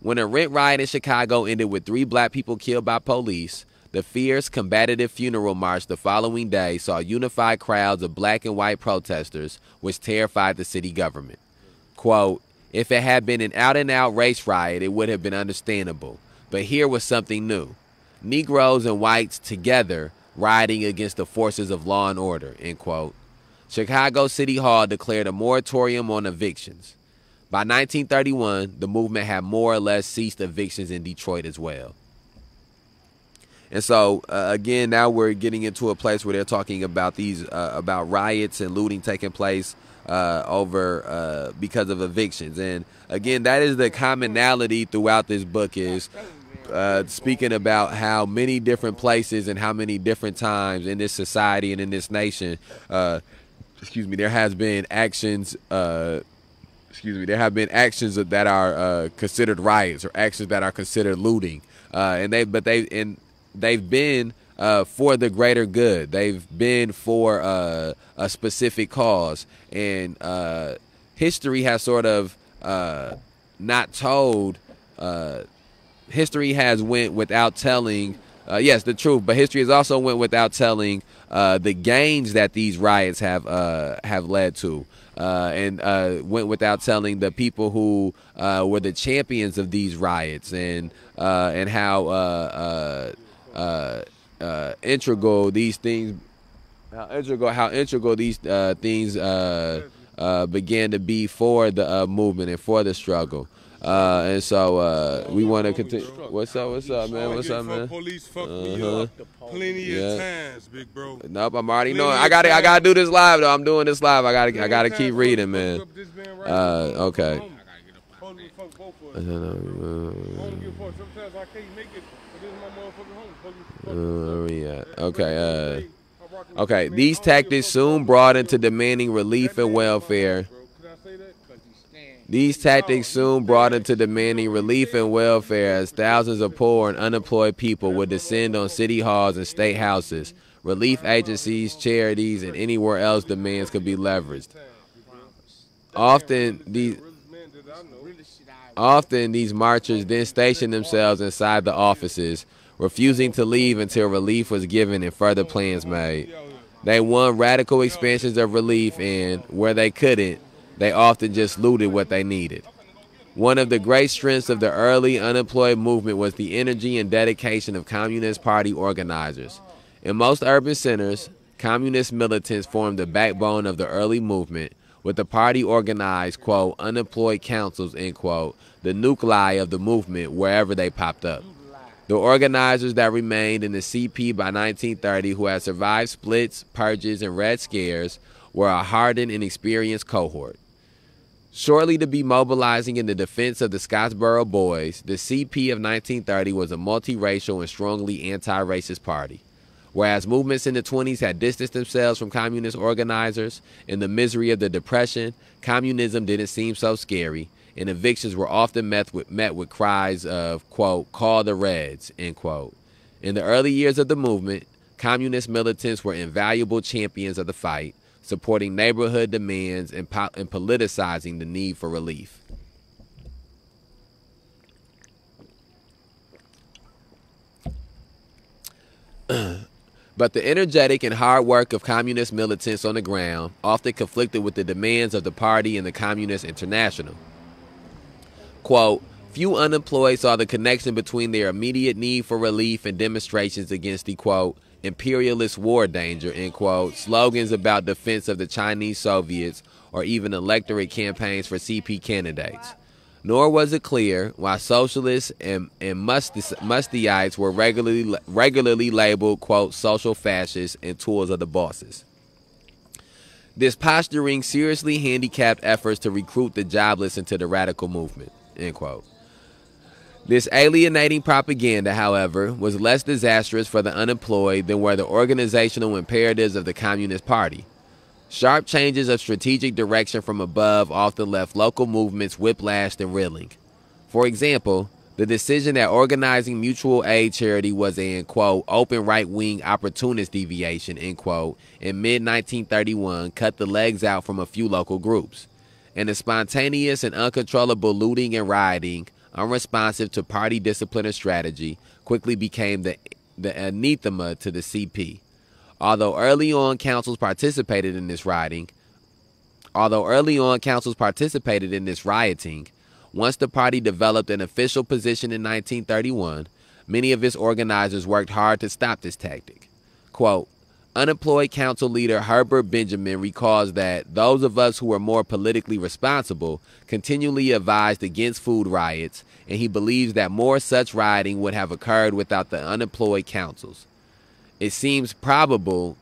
When a rent riot in Chicago ended with 3 black people killed by police, the fierce, combative funeral march the following day saw unified crowds of black and white protesters, which terrified the city government. Quote, if it had been an out-and-out race riot, it would have been understandable. But here was something new. Negroes and whites together rioting against the forces of law and order, end quote. Chicago City Hall declared a moratorium on evictions. By 1931, the movement had more or less ceased evictions in Detroit as well. And so, again, now we're getting into a place where they're talking about these about riots and looting taking place over because of evictions. And again, that is the commonality throughout this book, is speaking about how many different places and how many different times in this society and in this nation, there has been actions. There have been actions that are considered riots or actions that are considered looting, and they've been for the greater good. They've been for a specific cause, and history has sort of not told. History has went without telling. Yes, the truth, but history has also went without telling the gains that these riots have led to. And went without telling the people who were the champions of these riots, and how integral these things, how integral these things began to be for the movement and for the struggle. And so we want to continue. What's up, man? What's up, man? Police fucked me up plenty of times, big bro. Nope, I'm already knowing. I gotta do this live though. I'm doing this live. I gotta keep reading, man. Okay. Okay. These tactics soon broadened to demanding relief and welfare. These tactics soon brought into demanding relief and welfare as thousands of poor and unemployed people would descend on city halls and state houses, relief agencies, charities, and anywhere else demands could be leveraged. Often these marchers then stationed themselves inside the offices, refusing to leave until relief was given and further plans made. They won radical expansions of relief, and where they couldn't, they often just looted what they needed. One of the great strengths of the early unemployed movement was the energy and dedication of Communist Party organizers. In most urban centers, communist militants formed the backbone of the early movement, with the party organized, quote, unemployed councils, end quote, the nuclei of the movement wherever they popped up. The organizers that remained in the CP by 1930, who had survived splits, purges, and Red Scares, were a hardened and experienced cohort. Shortly to be mobilizing in the defense of the Scottsboro Boys, the CP of 1930 was a multiracial and strongly anti-racist party. Whereas movements in the 20s had distanced themselves from communist organizers, in the misery of the Depression, communism didn't seem so scary, and evictions were often met with cries of, quote, call the Reds, end quote. In the early years of the movement, communist militants were invaluable champions of the fight, supporting neighborhood demands and politicizing the need for relief. But the energetic and hard work of communist militants on the ground often conflicted with the demands of the party and the Communist International. Quote, few unemployed saw the connection between their immediate need for relief and demonstrations against the, quote, imperialist war danger, end quote, slogans about defense of the Chinese Soviets, or even electorate campaigns for CP candidates. Nor was it clear why socialists and mustyites were regularly labeled, quote, social fascists and tools of the bosses. This posturing seriously handicapped efforts to recruit the jobless into the radical movement, end quote. This alienating propaganda, however, was less disastrous for the unemployed than were the organizational imperatives of the Communist Party. Sharp changes of strategic direction from above often left local movements whiplashed and reeling. For example, the decision that organizing mutual aid charity was an, quote, open right-wing opportunist deviation, end quote, in mid-1931 cut the legs out from a few local groups. and the spontaneous and uncontrollable looting and rioting, unresponsive to party discipline or strategy, quickly became the anathema to the CP. Although early on councils participated in this rioting, once the party developed an official position in 1931, many of its organizers worked hard to stop this tactic. Quote, unemployed council leader Herbert Benjamin recalls that those of us who were more politically responsible continually advised against food riots, and he believes that more such rioting would have occurred without the unemployed councils. It seems probable,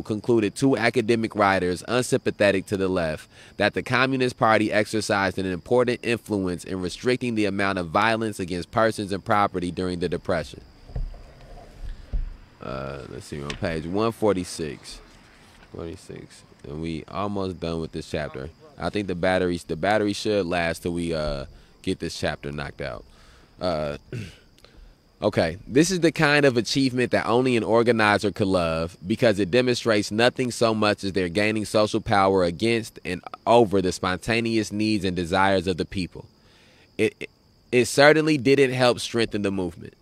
concluded two academic writers unsympathetic to the left, that the Communist Party exercised an important influence in restricting the amount of violence against persons and property during the Depression. Let's see, on page 146. 46. And we almost done with this chapter. I think the battery should last till we get this chapter knocked out. Okay, this is the kind of achievement that only an organizer could love, because it demonstrates nothing so much as their gaining social power against and over the spontaneous needs and desires of the people. It certainly didn't help strengthen the movement.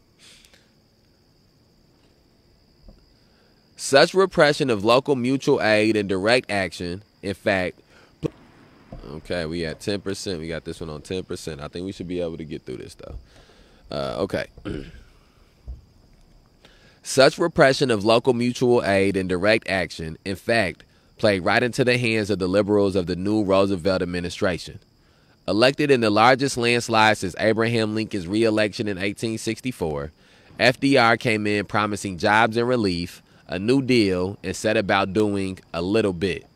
Such repression of local mutual aid and direct action, in fact, okay, we at 10%. We got this one on 10%. I think we should be able to get through this, though. Okay. Such repression of local mutual aid and direct action, in fact, played right into the hands of the liberals of the new Roosevelt administration. Elected in the largest landslide since Abraham Lincoln's re-election in 1864, FDR came in promising jobs and relief, a new deal, and set about doing a little bit.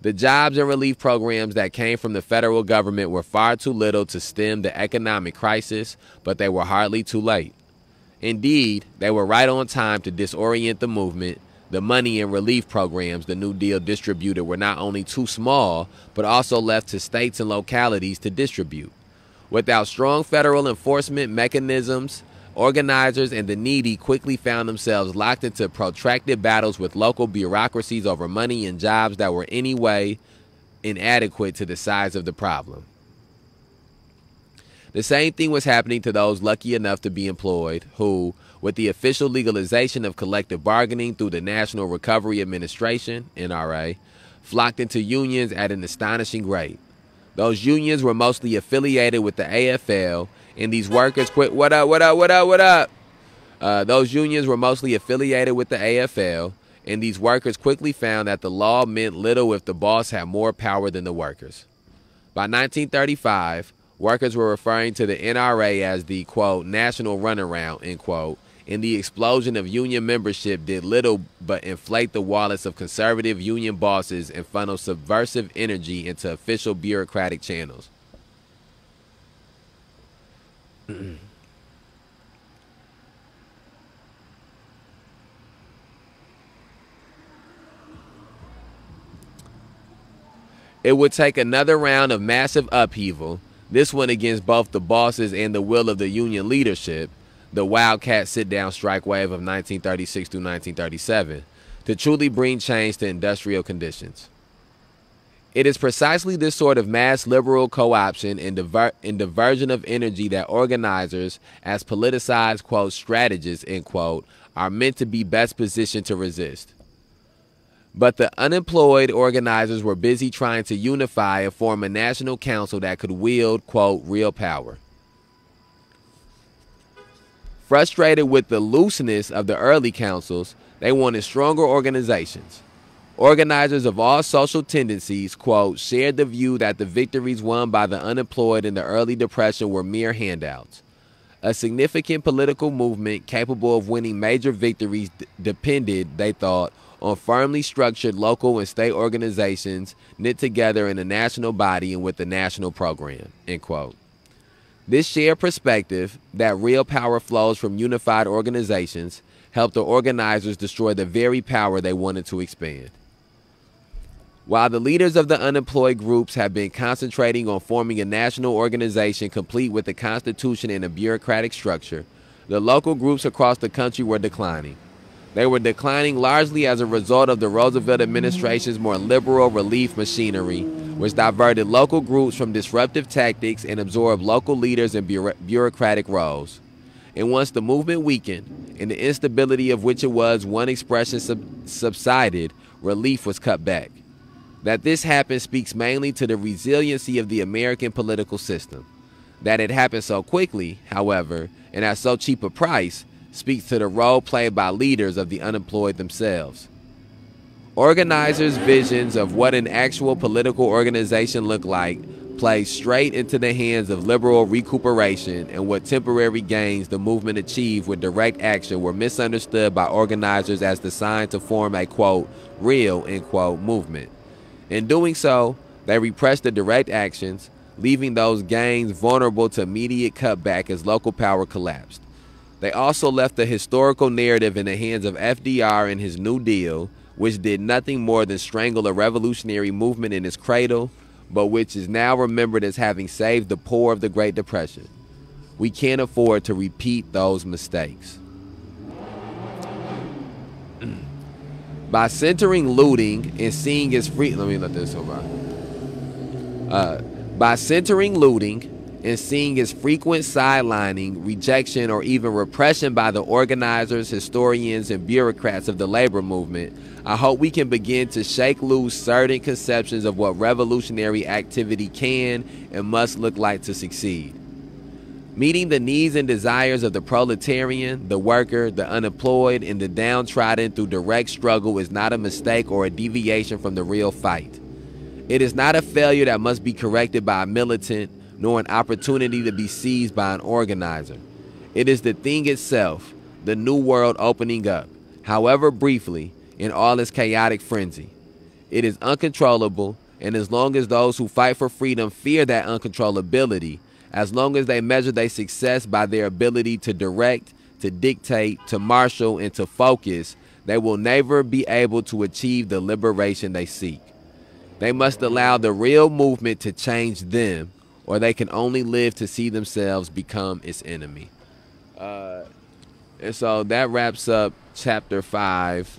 The jobs and relief programs that came from the federal government were far too little to stem the economic crisis, but they were hardly too late. Indeed, they were right on time to disorient the movement. The money and relief programs the New Deal distributed were not only too small, but also left to states and localities to distribute. Without strong federal enforcement mechanisms, organizers and the needy quickly found themselves locked into protracted battles with local bureaucracies over money and jobs that were anyway inadequate to the size of the problem. The same thing was happening to those lucky enough to be employed who, with the official legalization of collective bargaining through the National Recovery Administration, NRA, flocked into unions at an astonishing rate. Those unions were mostly affiliated with the AFL, and these workers quit. Those unions were mostly affiliated with the AFL, and these workers quickly found that the law meant little if the boss had more power than the workers. By 1935, workers were referring to the NRA as the, quote, national runaround, end quote, and the explosion of union membership did little but inflate the wallets of conservative union bosses and funnel subversive energy into official bureaucratic channels. It would take another round of massive upheaval, this one against both the bosses and the will of the union leadership, the wildcat sit-down strike wave of 1936 through 1937, to truly bring change to industrial conditions. It is precisely this sort of mass liberal co-option and diversion of energy that organizers, as politicized, quote, strategists, end quote, are meant to be best positioned to resist. But the unemployed organizers were busy trying to unify and form a national council that could wield, quote, real power. Frustrated with the looseness of the early councils, they wanted stronger organizations. Organizers of all social tendencies, quote, shared the view that the victories won by the unemployed in the early Depression were mere handouts. A significant political movement capable of winning major victories depended, they thought, on firmly structured local and state organizations knit together in a national body and with a national program, end quote. This shared perspective, that real power flows from unified organizations, helped the organizers destroy the very power they wanted to expand. While the leaders of the unemployed groups have been concentrating on forming a national organization complete with a constitution and a bureaucratic structure, the local groups across the country were declining. They were declining largely as a result of the Roosevelt administration's more liberal relief machinery, which diverted local groups from disruptive tactics and absorbed local leaders in bureaucratic roles. And once the movement weakened, and the instability of which it was one expression subsided, relief was cut back. That this happened speaks mainly to the resiliency of the American political system. That it happened so quickly, however, and at so cheap a price, speaks to the role played by leaders of the unemployed themselves. Organizers' visions of what an actual political organization looked like played straight into the hands of liberal recuperation, and what temporary gains the movement achieved with direct action were misunderstood by organizers as the sign to form a, quote, real, end quote, movement. In doing so, they repressed the direct actions, leaving those gains vulnerable to immediate cutback as local power collapsed. They also left the historical narrative in the hands of FDR and his New Deal, which did nothing more than strangle a revolutionary movement in its cradle, but which is now remembered as having saved the poor of the Great Depression. We can't afford to repeat those mistakes. By centering looting and seeing its free, let me let this over. By centering looting and seeing its frequent sidelining, rejection, or even repression by the organizers, historians, and bureaucrats of the labor movement, I hope we can begin to shake loose certain conceptions of what revolutionary activity can and must look like to succeed. Meeting the needs and desires of the proletarian, the worker, the unemployed, and the downtrodden through direct struggle is not a mistake or a deviation from the real fight. It is not a failure that must be corrected by a militant, nor an opportunity to be seized by an organizer. It is the thing itself, the new world opening up, however briefly, in all its chaotic frenzy. It is uncontrollable, and as long as those who fight for freedom fear that uncontrollability, as long as they measure their success by their ability to direct, to dictate, to marshal, and to focus, they will never be able to achieve the liberation they seek. They must allow the real movement to change them, or they can only live to see themselves become its enemy. And so that wraps up chapter 5,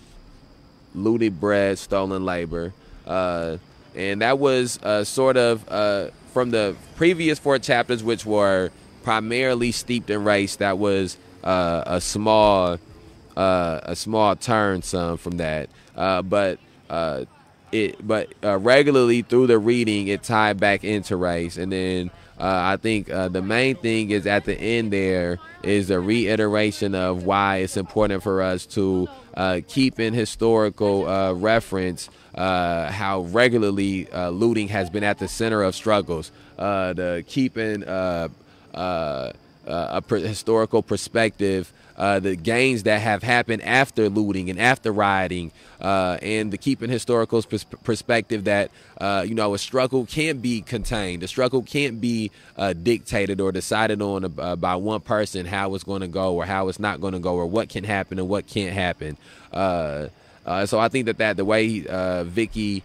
Looted Bread, Stolen Labor. And that was sort of from the previous 4 chapters, which were primarily steeped in race. That was a small turn some from that. But regularly through the reading, it tied back into race. And then I think the main thing is at the end there is a reiteration of why it's important for us to keep in historical reference how regularly looting has been at the center of struggles, the keeping historical perspective, the gains that have happened after looting and after rioting, and the keeping historical perspective that a struggle can't be contained, a struggle can't be dictated or decided on by one person how it's going to go or how it's not going to go or what can happen and what can't happen. So I think that the way Vicky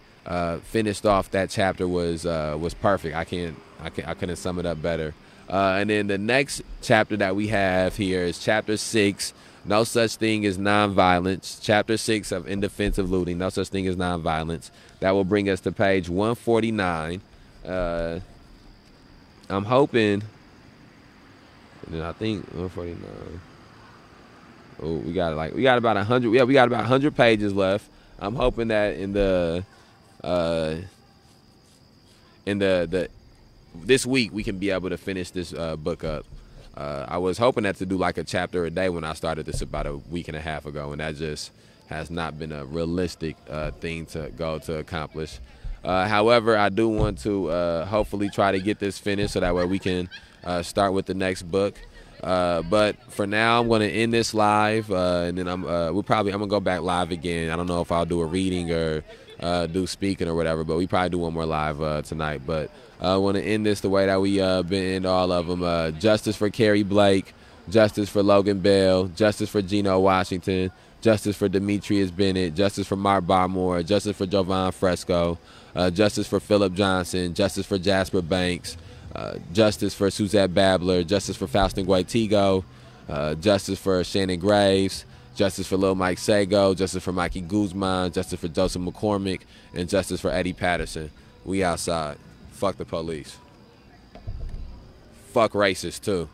finished off that chapter was perfect. I couldn't sum it up better. And then the next chapter that we have here is chapter 6, No Such Thing as Nonviolence. Chapter 6 of In Defense of Looting, No Such Thing as Nonviolence. That will bring us to page 149. I'm hoping, and I think 149. Oh, we got about 100. Yeah, we got about 100 pages left. I'm hoping that in the this week we can be able to finish this book up. I was hoping to do like a chapter a day when I started this about a week and a half ago, and that just has not been a realistic thing to accomplish. However, I do want to hopefully try to get this finished so that way we can start with the next book. But for now, I'm going to end this live, and then I'm gonna go back live again. I don't know if I'll do a reading or do speaking or whatever, but we probably do one more live tonight. But I want to end this the way that we been end all of them. Justice for Carrie Blake, justice for Logan Bell, justice for Geno Washington, justice for Demetrius Bennett, justice for Mark Barmore, justice for Jovan Fresco, justice for Philip Johnson, justice for Jasper Banks, justice for Suzette Babler, justice for Faustin Guaitigo, justice for Shannon Graves, Justice for Lil Mike Sago, justice for Mikey Guzman, justice for Joseph McCormick, and justice for Eddie Patterson. We outside. Fuck the police. Fuck racists, too.